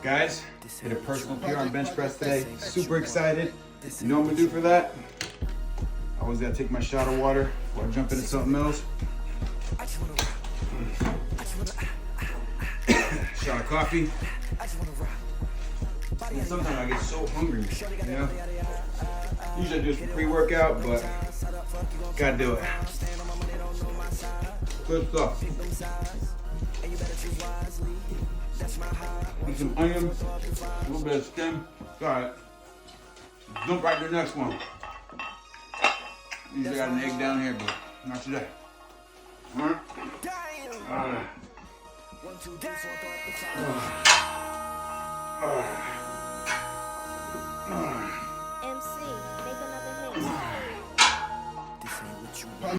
Guys, did a personal PR on bench press today. Super excited. You know what I'm gonna do for that? I always gotta take my shot of water before I jump into something else. Shot of coffee. And sometimes I get so hungry, you know? Usually I do some pre-workout, but gotta do it. Good stuff. Put some onion, a little bit of stem. Got it. Jump right to the next one. Usually got an egg down here, but not today. All right.